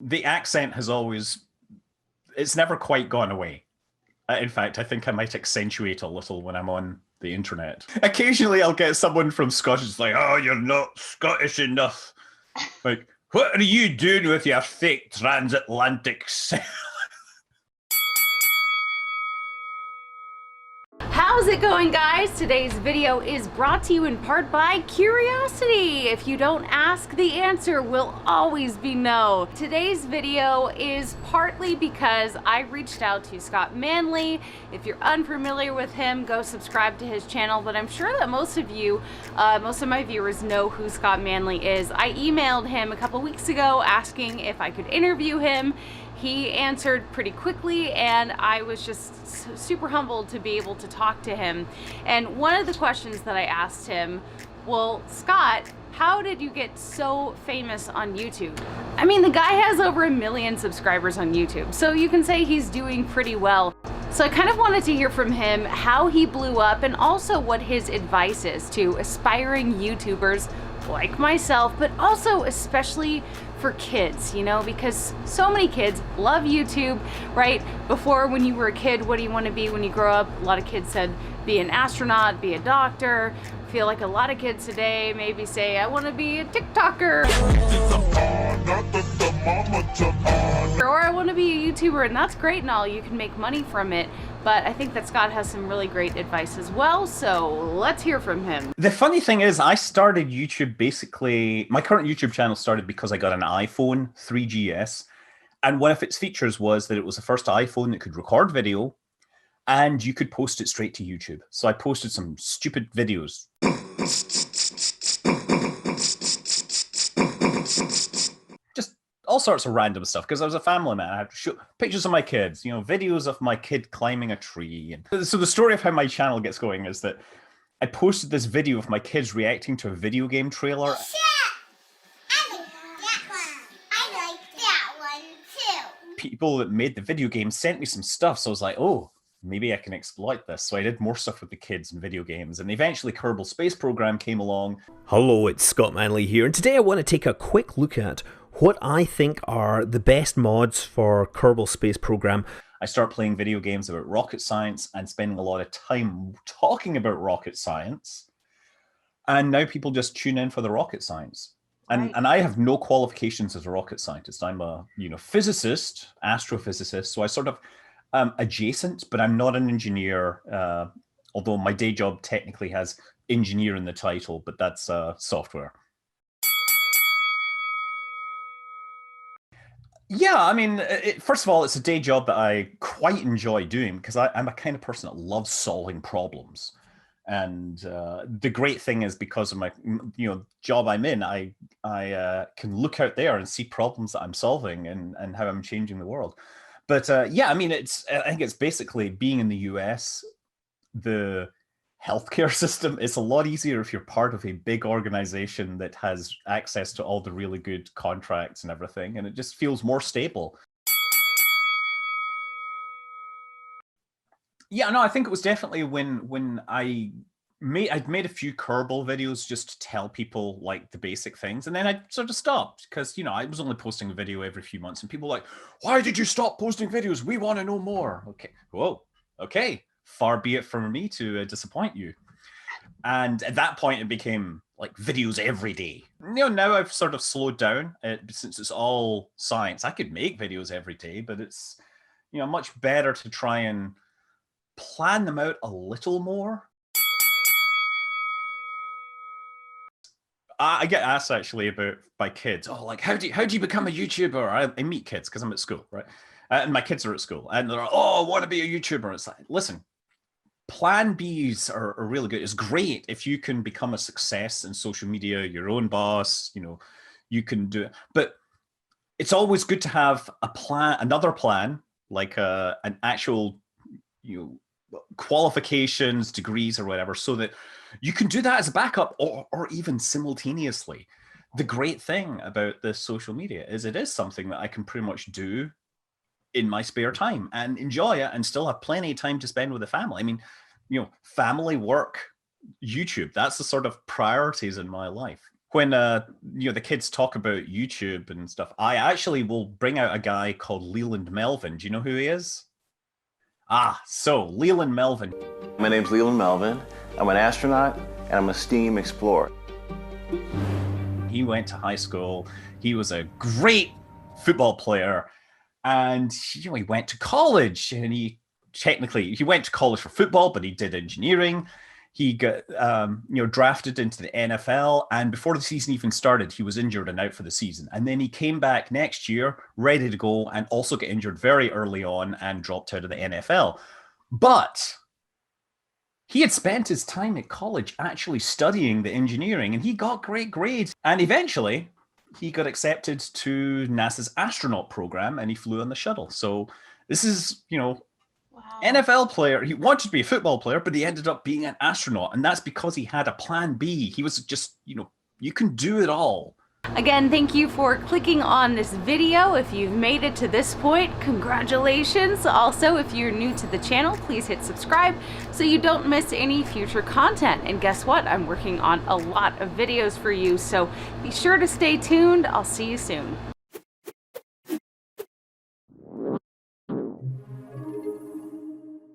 The accent has always, it's never quite gone away. In fact, I think I might accentuate a little when I'm on the internet. Occasionally I'll get someone from Scottish like, oh, you're not Scottish enough. Like, what are you doing with your fake transatlantic accent? How's it going, guys? Today's video is brought to you in part by curiosity. If you don't ask, the answer will always be no. Today's video is partly because I reached out to Scott Manley. If you're unfamiliar with him, go subscribe to his channel, but I'm sure that most of you, most of my viewers know who Scott Manley is. I emailed him a couple weeks ago asking if I could interview him. He answered pretty quickly, and I was just super humbled to be able to talk to him. And one of the questions that I asked him, well, Scott, how did you get so famous on YouTube? I mean, the guy has over 1 million subscribers on YouTube, so you can say he's doing pretty well. So I kind of wanted to hear from him how he blew up and also what his advice is to aspiring YouTubers like myself, but also especially for kids, you know, because so many kids love YouTube, right? Before, when you were a kid, what do you want to be when you grow up? A lot of kids said, be an astronaut, be a doctor. I feel like a lot of kids today maybe say, I want to be a TikToker. Or I want to be a YouTuber, and that's great and all, you can make money from it. But I think that Scott has some really great advice as well, so let's hear from him. The funny thing is, I started YouTube basically, my current YouTube channel started because I got an iPhone 3GS, and one of its features was that it was the first iPhone that could record video, and you could post it straight to YouTube. So I posted some stupid videos. All sorts of random stuff, because I was a family man. I had to show pictures of my kids, you know, videos of my kid climbing a tree. And so the story of how my channel gets going is that I posted this video of my kids reacting to a video game trailer. I like that one. I like that one too. People that made the video game sent me some stuff, so I was like, oh, maybe I can exploit this. So I did more stuff with the kids and video games, and eventually Kerbal Space Program came along. Hello, it's Scott Manley here, and today I want to take a quick look at what I think are the best mods for Kerbal Space Program. I start playing video games about rocket science and spending a lot of time talking about rocket science. And now people just tune in for the rocket science. And, and I have no qualifications as a rocket scientist. I'm a physicist, astrophysicist, so I sort of adjacent, but I'm not an engineer, although my day job technically has engineer in the title, but that's software. Yeah, I mean, first of all, it's a day job that I quite enjoy doing because I'm a kind of person that loves solving problems. And the great thing is, because of my job I'm in, I can look out there and see problems that I'm solving and how I'm changing the world. But yeah, I mean, I think it's basically being in the US, the healthcare system is a lot easier if you're part of a big organization that has access to all the really good contracts and everything, and it just feels more stable. Yeah, no, I think it was definitely when I'd made a few Kerbal videos just to tell people like the basic things, and then I sort of stopped because I was only posting a video every few months, and people were like, why did you stop posting videos? We want to know more. Okay, whoa, okay. Far be it from me to disappoint you. And at that point, it became like videos every day. Now I've sort of slowed down since it's all science. I could make videos every day, but it's much better to try and plan them out a little more. I get asked actually by kids, oh, like how do you become a YouTuber? I meet kids because I'm at school, right? And my kids are at school, and they're like, oh, I want to be a YouTuber. It's like, listen. Plan Bs are really good. It's great if you can become a success in social media, your own boss, you can do it. But it's always good to have a plan, another plan, like an actual, qualifications, degrees or whatever, so that you can do that as a backup or even simultaneously. The great thing about this social media is it is something that I can pretty much do in my spare time and enjoy it and still have plenty of time to spend with the family. I mean, family, work, YouTube, that's the sort of priorities in my life. when the kids talk about YouTube and stuff, I actually will bring out a guy called Leland Melvin. Do you know who he is? So Leland Melvin. My name's Leland Melvin. I'm an astronaut and I'm a STEAM explorer. He went to high school. He was a great football player, and he went to college. And he went to college for football, but he did engineering. He got drafted into the NFL, and before the season even started, he was injured and out for the season. And then he came back next year, ready to go, and also got injured very early on and dropped out of the NFL. But he had spent his time at college actually studying the engineering, and he got great grades. And eventually, he got accepted to NASA's astronaut program, and he flew on the shuttle. So this is, Wow. NFL player. He wanted to be a football player, but he ended up being an astronaut. And that's because he had a plan B. He was just, you can do it all. Again, thank you for clicking on this video. If you've made it to this point, congratulations. Also, if you're new to the channel, please hit subscribe so you don't miss any future content. And guess what? I'm working on a lot of videos for you, so be sure to stay tuned. I'll see you soon.